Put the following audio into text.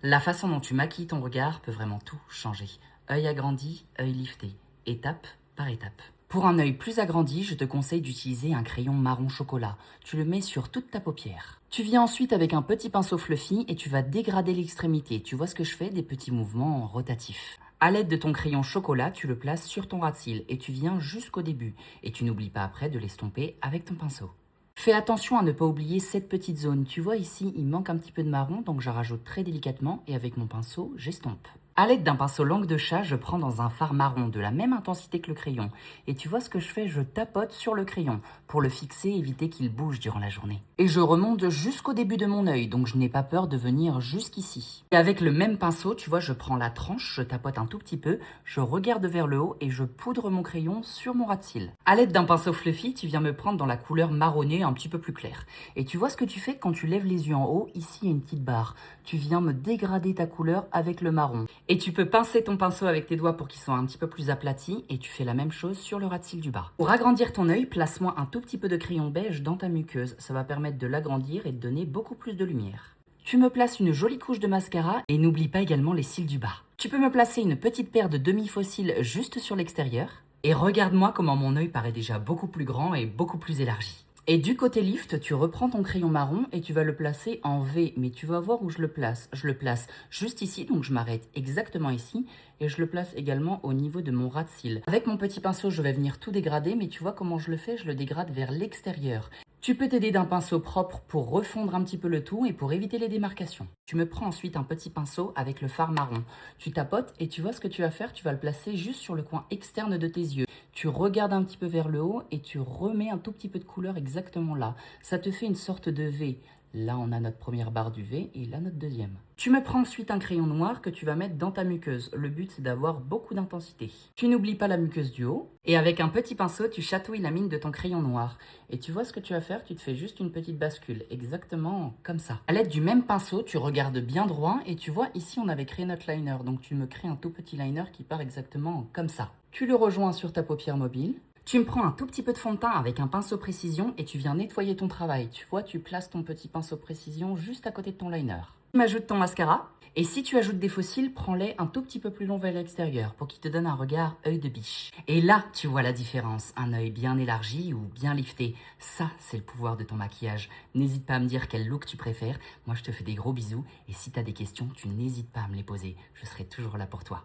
La façon dont tu maquilles ton regard peut vraiment tout changer. Œil agrandi, œil lifté, étape par étape. Pour un œil plus agrandi, je te conseille d'utiliser un crayon marron chocolat. Tu le mets sur toute ta paupière. Tu viens ensuite avec un petit pinceau fluffy et tu vas dégrader l'extrémité. Tu vois ce que je fais? Des petits mouvements rotatifs. À l'aide de ton crayon chocolat, tu le places sur ton ras de cils et tu viens jusqu'au début. Et tu n'oublies pas après de l'estomper avec ton pinceau. Fais attention à ne pas oublier cette petite zone. Tu vois ici, il manque un petit peu de marron, donc je rajoute très délicatement et avec mon pinceau, j'estompe. À l'aide d'un pinceau langue de chat, je prends dans un fard marron de la même intensité que le crayon. Et tu vois ce que je fais? Je tapote sur le crayon pour le fixer et éviter qu'il bouge durant la journée. Et je remonte jusqu'au début de mon œil, donc je n'ai pas peur de venir jusqu'ici. Et avec le même pinceau, tu vois, je prends la tranche, je tapote un tout petit peu, je regarde vers le haut et je poudre mon crayon sur mon ras de cils. À l'aide d'un pinceau fluffy, tu viens me prendre dans la couleur marronnée un petit peu plus claire. Et tu vois ce que tu fais quand tu lèves les yeux en haut? Ici, il y a une petite barre. Tu viens me dégrader ta couleur avec le marron. Et tu peux pincer ton pinceau avec tes doigts pour qu'ils soient un petit peu plus aplatis et tu fais la même chose sur le ras de cils du bas. Pour agrandir ton œil, place-moi un tout petit peu de crayon beige dans ta muqueuse. Ça va permettre de l'agrandir et de donner beaucoup plus de lumière. Tu me places une jolie couche de mascara et n'oublie pas également les cils du bas. Tu peux me placer une petite paire de demi-faux cils juste sur l'extérieur. Et regarde-moi comment mon œil paraît déjà beaucoup plus grand et beaucoup plus élargi. Et du côté lift, tu reprends ton crayon marron et tu vas le placer en V. Mais tu vas voir où je le place. Je le place juste ici, donc je m'arrête exactement ici. Et je le place également au niveau de mon ras de cils. Avec mon petit pinceau, je vais venir tout dégrader, mais tu vois comment je le fais? Je le dégrade vers l'extérieur. Tu peux t'aider d'un pinceau propre pour refondre un petit peu le tout et pour éviter les démarcations. Tu me prends ensuite un petit pinceau avec le fard marron. Tu tapotes et tu vois ce que tu vas faire? Tu vas le placer juste sur le coin externe de tes yeux. Tu regardes un petit peu vers le haut et tu remets un tout petit peu de couleur exactement là. Ça te fait une sorte de V. Là, on a notre première barre du V et là, notre deuxième. Tu me prends ensuite un crayon noir que tu vas mettre dans ta muqueuse. Le but, c'est d'avoir beaucoup d'intensité. Tu n'oublies pas la muqueuse du haut. Et avec un petit pinceau, tu chatouilles la mine de ton crayon noir. Et tu vois ce que tu vas faire? Tu te fais juste une petite bascule, exactement comme ça. À l'aide du même pinceau, tu regardes bien droit et tu vois, ici, on avait créé notre liner. Donc, tu me crées un tout petit liner qui part exactement comme ça. Tu le rejoins sur ta paupière mobile. Tu me prends un tout petit peu de fond de teint avec un pinceau précision et tu viens nettoyer ton travail. Tu vois, tu places ton petit pinceau précision juste à côté de ton liner. Tu m'ajoutes ton mascara et si tu ajoutes des faux cils, prends-les un tout petit peu plus long vers l'extérieur pour qu'il te donne un regard œil de biche. Et là, tu vois la différence. Un œil bien élargi ou bien lifté. Ça, c'est le pouvoir de ton maquillage. N'hésite pas à me dire quel look tu préfères. Moi, je te fais des gros bisous et si tu as des questions, tu n'hésites pas à me les poser. Je serai toujours là pour toi.